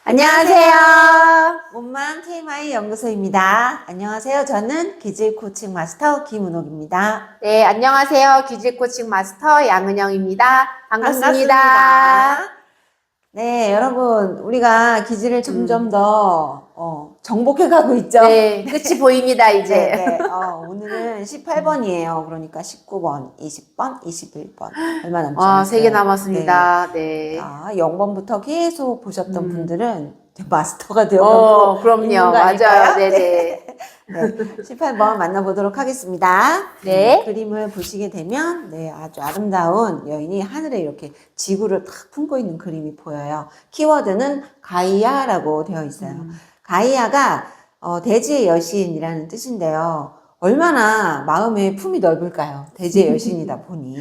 안녕하세요. 몸만 TMI 연구소입니다. 안녕하세요. 저는 기질 코칭 마스터 김은옥입니다. 네, 안녕하세요. 기질 코칭 마스터 양은영입니다. 반갑습니다. 네, 여러분, 우리가 기질을 점점 더 정복해 가고 있죠? 네, 끝이 보입니다, 이제. 네, 네. 오늘은 18번이에요. 그러니까 19번, 20번, 21번. 얼마 남지 와, 않았어요. 3개 남았습니다. 네. 0번부터 계속 보셨던 분들은 마스터가 되어가고 그럼요. 있는 거 맞아요. 아닐까요? 네네. 네, 18번 만나보도록 하겠습니다. 네. 그림을 보시게 되면 아주 아름다운 여인이 하늘에 이렇게 지구를 탁 품고 있는 그림이 보여요. 키워드는 가이아라고 되어 있어요. 가이아가 대지의 여신이라는 뜻인데요. 얼마나 마음의 품이 넓을까요? 대지의 여신이다 보니.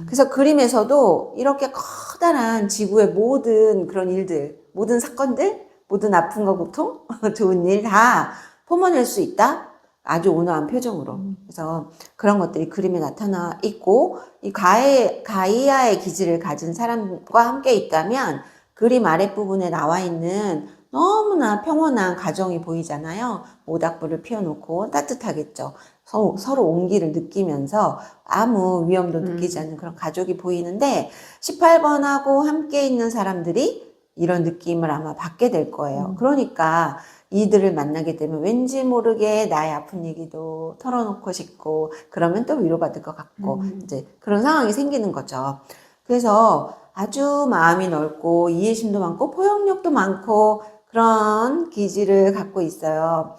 그래서 그림에서도 이렇게 커다란 지구의 모든 그런 일들, 모든 사건들, 모든 아픔과 고통, 좋은 일 다 뿜어낼 수 있다? 아주 온화한 표정으로. 그래서 그런 것들이 그림에 나타나 있고, 이 가이아의 기질을 가진 사람과 함께 있다면 그림 아랫부분에 나와 있는 너무나 평온한 가정이 보이잖아요. 모닥불을 피워놓고 따뜻하겠죠. 서로 온기를 느끼면서 아무 위험도 느끼지 않는 그런 가족이 보이는데 18번하고 함께 있는 사람들이 이런 느낌을 아마 받게 될 거예요. 그러니까 이들을 만나게 되면 왠지 모르게 나의 아픈 얘기도 털어놓고 싶고 그러면 또 위로받을 것 같고 이제 그런 상황이 생기는 거죠. 그래서 아주 마음이 넓고 이해심도 많고 포용력도 많고 그런 기질을 갖고 있어요.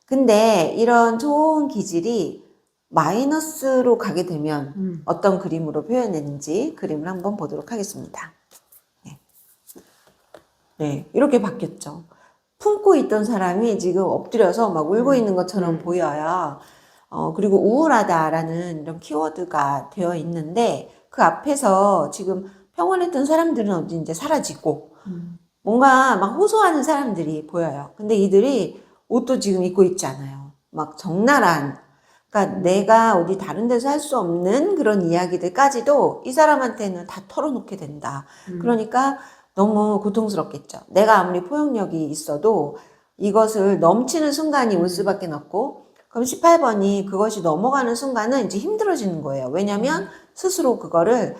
근데 이런 좋은 기질이 마이너스로 가게 되면 어떤 그림으로 표현했는지 그림을 한번 보도록 하겠습니다. 네, 이렇게 바뀌었죠. 품고 있던 사람이 지금 엎드려서 막 울고 있는 것처럼 보여요. 그리고 우울하다라는 이런 키워드가 되어 있는데 그 앞에서 지금 평온했던 사람들은 어디 이제 사라지고 뭔가 막 호소하는 사람들이 보여요. 근데 이들이 옷도 지금 입고 있지 않아요. 막 적나라한, 그러니까 내가 어디 다른 데서 할 수 없는 그런 이야기들까지도 이 사람한테는 다 털어놓게 된다. 그러니까 너무 고통스럽겠죠. 내가 아무리 포용력이 있어도 이것을 넘치는 순간이 올 수밖에 없고, 그럼 18번이 그것이 넘어가는 순간은 이제 힘들어지는 거예요. 왜냐면 스스로 그거를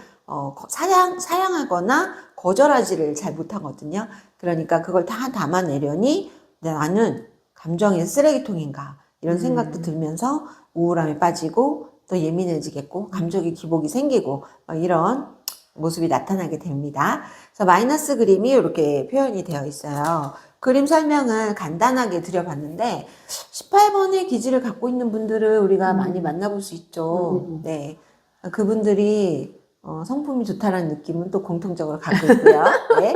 사양하거나 거절하지를 잘 못하거든요. 그러니까 그걸 다 담아내려니 나는 감정의 쓰레기통인가 이런 생각도 들면서 우울함에 빠지고 또 예민해지겠고 감정의 기복이 생기고 이런 모습이 나타나게 됩니다. 그래서 마이너스 그림이 이렇게 표현이 되어 있어요. 그림 설명을 간단하게 드려봤는데 18번의 기질을 갖고 있는 분들을 우리가 많이 만나볼 수 있죠. 네, 그분들이 성품이 좋다라는 느낌은 또 공통적으로 갖고 있고요. 네.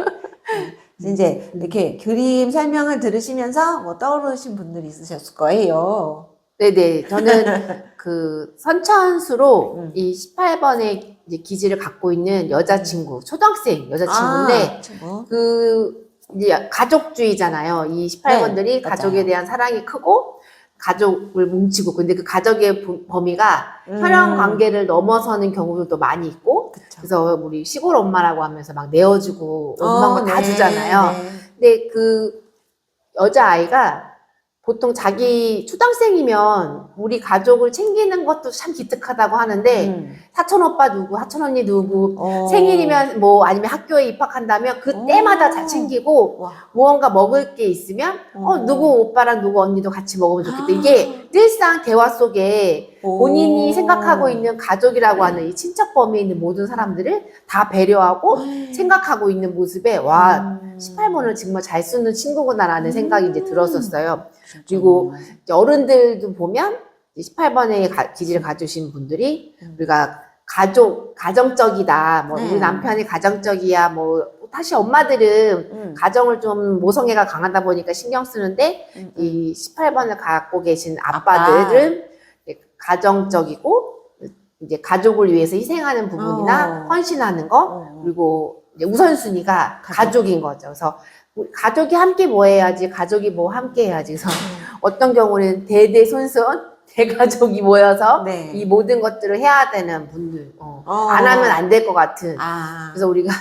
이제 이렇게 그림 설명을 들으시면서 뭐 떠오르신 분들이 있으셨을 거예요. 네네. 저는 그 선천수로 이 18번의 이제 기질을 갖고 있는 여자친구, 초등학생 여자친구인데, 그 이제 가족주의잖아요. 이 18번들이 네, 가족에 맞아요. 대한 사랑이 크고, 가족을 뭉치고, 근데 그 가족의 범위가 혈연 관계를 넘어서는 경우도 많이 있고, 그쵸. 그래서 우리 시골 엄마라고 하면서 막 내어주고, 온갖 거 다 주잖아요. 네. 근데 그 여자아이가 보통 자기 초등학생이면 우리 가족을 챙기는 것도 참 기특하다고 하는데 사촌 오빠 누구, 사촌 언니 누구 생일이면 뭐 아니면 학교에 입학한다면 그때마다 다 챙기고 와. 무언가 먹을 게 있으면 누구 오빠랑 누구 언니도 같이 먹으면 좋겠다. 이게 늘상 대화 속에 본인이 생각하고 있는 가족이라고 하는 이 친척 범위에 있는 모든 사람들을 다 배려하고 생각하고 있는 모습에 와 18번을 정말 잘 쓰는 친구구나라는 생각이 이제 들었었어요. 그리고 이제 어른들도 보면 18번의 기질을 가지신 분들이 우리가 가정적이다. 뭐 우리 남편이 가정적이야. 뭐 사실 엄마들은 가정을 좀 모성애가 강하다 보니까 신경 쓰는데 이 18번을 갖고 계신 아빠들은 가정적이고 이제 가족을 위해서 희생하는 부분이나 헌신하는 거 그리고 이제 우선순위가 가족인 거죠. 그래서 가족이 함께 뭐 해야지, 가족이 뭐 함께 해야지. 그래서 어떤 경우는 대대손손 대가족이 모여서 네. 이 모든 것들을 해야 되는 분들, 안 하면 안 될 것 같은. 그래서 우리가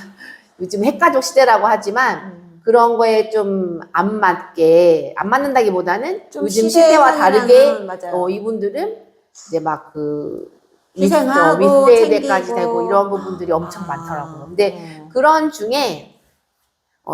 요즘 핵가족 시대라고 하지만 그런 거에 좀 안 맞게, 안 맞는다기보다는 좀 요즘 시대에 시대와 다르게, 맞는, 맞아요. 이분들은 이제 막 희생하고 윗세대까지 챙기고. 되고 이런 부분들이 엄청 아, 많더라고요. 근데 그런 중에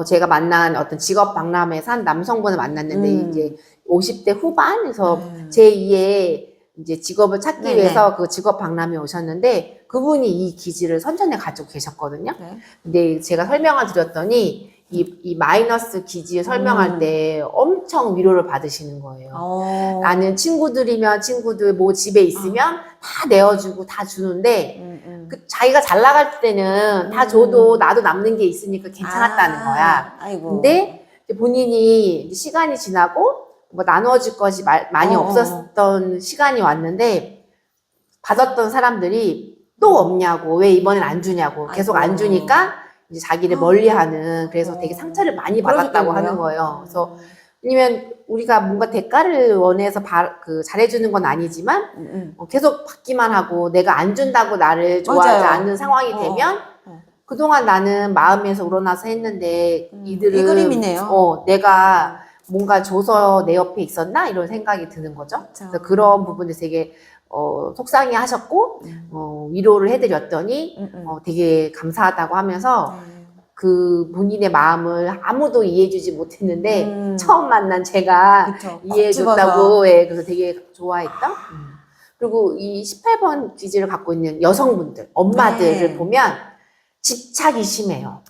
제가 만난 어떤 직업 박람회에서 한 남성분을 만났는데 이제 50대 후반에서 제2의 이제 직업을 찾기 네네. 위해서 그 직업 박람회에 오셨는데 그분이 이 기질을 선천에 가지고 계셨거든요. 네. 근데 제가 설명을 드렸더니 이 마이너스 기질 설명할 때 엄청 위로를 받으시는 거예요. 나는 친구들이면 친구들 뭐 집에 있으면 다 내어주고 다 주는데 그 자기가 잘 나갈 때는 다 줘도 나도 남는 게 있으니까 괜찮았다는 거야. 아이고. 근데 이제 본인이 이제 시간이 지나고 뭐 나눠줄 것이 많이 없었던 시간이 왔는데 받았던 사람들이 또 없냐고 왜 이번엔 안 주냐고 계속 안 아이고. 주니까 이제 자기를 멀리하는 그래서 되게 상처를 많이 받았다고 하는 거예요. 그래서 왜냐면 우리가 뭔가 대가를 원해서 잘해주는 건 아니지만 계속 받기만 하고 내가 안 준다고 나를 좋아하지 맞아요. 않는 상황이 되면 그동안 나는 마음에서 우러나서 했는데 이들은 이 그림이네요. 내가 뭔가 줘서 내 옆에 있었나 이런 생각이 드는 거죠. 그래서 그런 부분에 되게 속상해 하셨고 위로를 해드렸더니 되게 감사하다고 하면서 그 본인의 마음을 아무도 이해해주지 못했는데 처음 만난 제가 그쵸. 이해해줬다고 그래서 되게 좋아했던 그리고 이 18번 기질을 갖고 있는 여성분들 엄마들을 보면 집착이 심해요.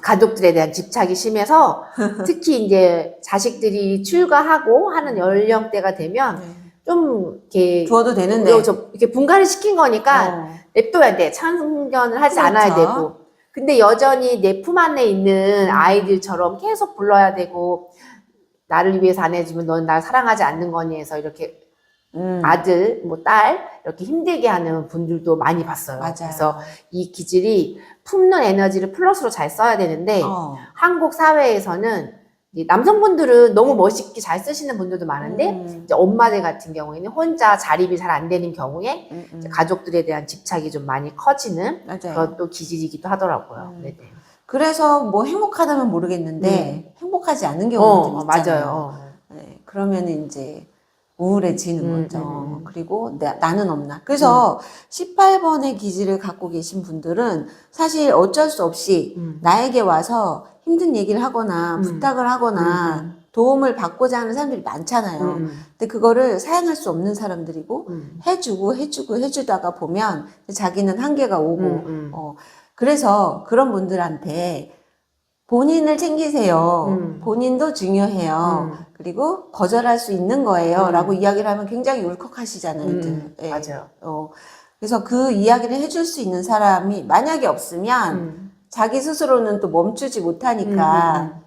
가족들에 대한 집착이 심해서 특히 이제 자식들이 출가하고 하는 연령대가 되면 좀 이렇게 주어도 되는데 이렇게 분가를 시킨 거니까 냅둬야 돼. 참견을 하지 않아야 되고. 근데 여전히 내 품 안에 있는 아이들처럼 계속 불러야 되고 나를 위해서 안 해주면 넌 날 사랑하지 않는 거니 해서 이렇게 아들, 뭐 딸 이렇게 힘들게 하는 분들도 많이 봤어요. 맞아요. 그래서 이 기질이 품는 에너지를 플러스로 잘 써야 되는데 한국 사회에서는 남성분들은 너무 멋있게 잘 쓰시는 분들도 많은데 이제 엄마들 같은 경우에는 혼자 자립이 잘 안 되는 경우에 이제 가족들에 대한 집착이 좀 많이 커지는 그런 또 기질이기도 하더라고요. 네네. 그래서 뭐 행복하다면 모르겠는데 행복하지 않은 경우도 있잖아요. 맞아요. 네, 그러면은 이제 우울해지는 거죠. 그리고 나는 없나. 그래서 18번의 기질을 갖고 계신 분들은 사실 어쩔 수 없이 나에게 와서 힘든 얘기를 하거나 부탁을 하거나 도움을 받고자 하는 사람들이 많잖아요. 근데 그거를 사양할 수 없는 사람들이고 해주다가 보면 자기는 한계가 오고 그래서 그런 분들한테 본인을 챙기세요. 본인도 중요해요. 그리고 거절할 수 있는 거예요. 라고 이야기를 하면 굉장히 울컥하시잖아요. 네. 맞아요. 그래서 그 이야기를 해줄 수 있는 사람이 만약에 없으면 자기 스스로는 또 멈추지 못하니까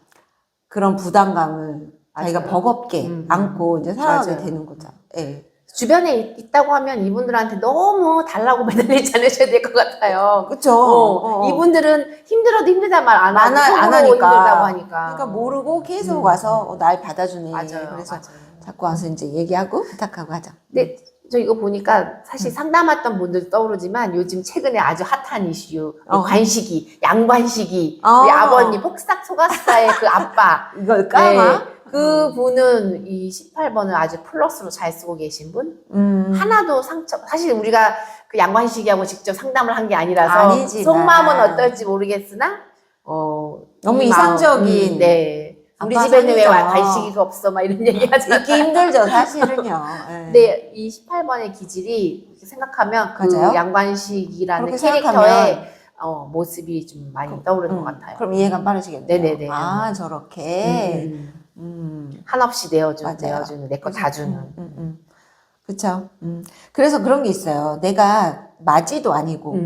그런 부담감을 자기가 버겁게 안고 이제 살아가게 되는 거죠. 네. 주변에 있다고 하면 이분들한테 너무 달라고 매달리지 않으셔야 될 것 같아요. 그쵸. 이분들은 힘들어도 힘들다 말 안 하고 안 속으로 하니까. 힘들다고 하니까. 그러니까 모르고 계속 와서 날 받아주네. 맞아요. 그래서 맞아요. 자꾸 와서 이제 얘기하고 부탁하고 하죠. 근데 저 이거 보니까 사실 상담했던 분들도 떠오르지만 요즘 최근에 아주 핫한 이슈 관식이, 양관식이 우리 아버님 폭삭 속았다의 그 아빠 이걸 까마? 그 분은 이 18번을 아주 플러스로 잘 쓰고 계신 분 하나도 사실 우리가 그 양관식이하고 직접 상담을 한 게 아니라서 아니지만. 속마음은 어떨지 모르겠으나 너무 이상적인 우리 집에는 왜 관식이가 없어 막 이런 얘기 하잖아요. 있기 힘들죠 사실은요. 근데 이 18번의 기질이 생각하면 그 맞아요? 양관식이라는 그렇게 캐릭터의 모습이 좀 많이 떠오르는 것 같아요. 그럼 이해가 빠르시겠네요. 네네네. 아 저렇게 한없이 내어주는 내 거 다 주는. 그쵸. 그래서 그런 게 있어요. 내가 맞이도 아니고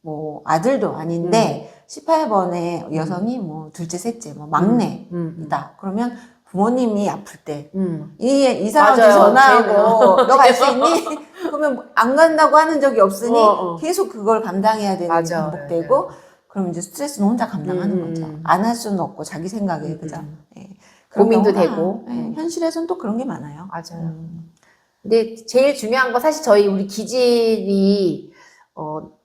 뭐 아들도 아닌데 18번의 여성이 뭐 둘째, 셋째, 뭐 막내이다. 그러면 부모님이 아플 때 이 사람한테 전화하고 너 갈 수 있니? 그러면 안 간다고 하는 적이 없으니 계속 그걸 감당해야 되는 게 반복되고 그럼 이제 스트레스는 혼자 감당하는 거죠. 안 할 수는 없고 자기 생각에 그죠. 고민도 되고 현실에서는 또 그런 게 많아요. 맞아요. 근데 제일 중요한 건 사실 우리 기질이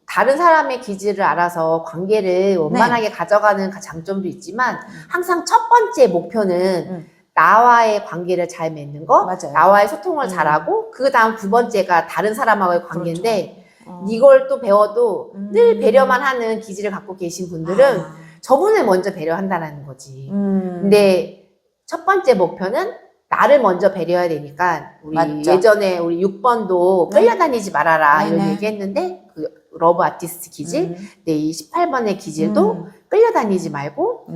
다른 사람의 기질을 알아서 관계를 원만하게 가져가는 장점도 있지만 항상 첫 번째 목표는 나와의 관계를 잘 맺는 거, 맞아요. 나와의 소통을 잘하고 그 다음 두 번째가 다른 사람하고의 관계인데 그렇죠. 이걸 또 배워도 늘 배려만 하는 기질을 갖고 계신 분들은 저분을 먼저 배려한다는 거지. 근데 첫 번째 목표는 나를 먼저 배려해야 되니까 우리 맞죠. 예전에 우리 6번도 네. 끌려다니지 말아라 이런 네네. 얘기했는데 그 러브 아티스트 기질, 근데 이 18번의 기질도 끌려다니지 말고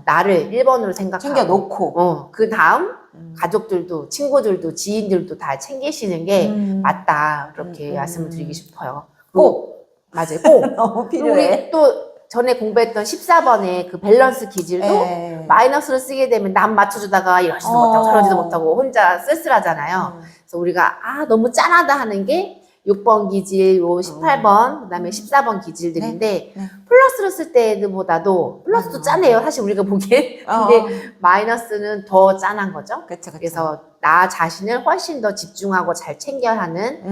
나를 1번으로 생각하고 챙겨놓고 그 다음 가족들도 친구들도 지인들도 다 챙기시는 게 맞다 그렇게 말씀을 드리고 싶어요. 꼭 맞아요. 꼭 너무 그리고 필요해. 우리 또 전에 공부했던 14번의 그 밸런스 기질도 예. 마이너스를 쓰게 되면 남 맞춰주다가 이러지도 못하고 저러지도 못하고 혼자 쓸쓸하잖아요. 그래서 우리가 너무 짠하다 하는 게 6번 기질, 요 18번, 그 다음에 14번 기질들인데 네. 플러스를 쓸 때보다도 플러스도 짠해요. 사실 우리가 보기엔. 근데 마이너스는 더 짠한 거죠. 그쵸. 그래서 나 자신을 훨씬 더 집중하고 잘 챙겨야 하는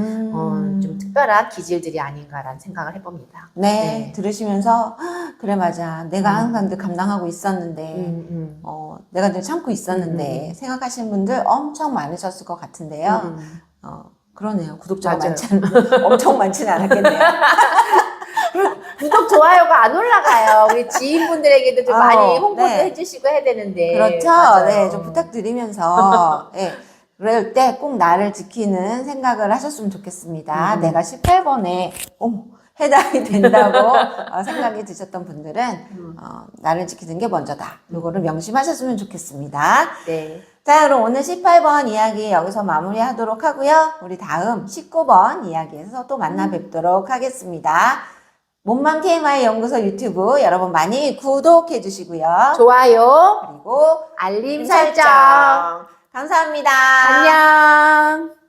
좀 특별한 기질들이 아닌가라는 생각을 해봅니다. 네, 들으시면서 그래 맞아 내가 항상 늘 감당하고 있었는데 내가 늘 참고 있었는데 생각하시는 분들 엄청 많으셨을 것 같은데요. 그러네요. 구독자가 맞아요. 많지 않은 엄청 많지는 않았겠네요. 구독, 좋아요가 안 올라가요. 우리 지인분들에게도 좀 많이 홍보도 네. 해주시고 해야 되는데. 그렇죠. 맞아요. 네, 좀 부탁드리면서 그럴 때 꼭 나를 지키는 생각을 하셨으면 좋겠습니다. 내가 18번에 해당이 된다고 생각이 드셨던 분들은 나를 지키는 게 먼저다. 요거를 명심하셨으면 좋겠습니다. 네. 자, 그럼 오늘 18번 이야기 여기서 마무리하도록 하고요. 우리 다음 19번 이야기에서 또 만나 뵙도록 하겠습니다. 몸만 KMI 연구소 유튜브 여러분 많이 구독해 주시고요. 좋아요. 그리고 알림 설정. 설정. 감사합니다. 안녕.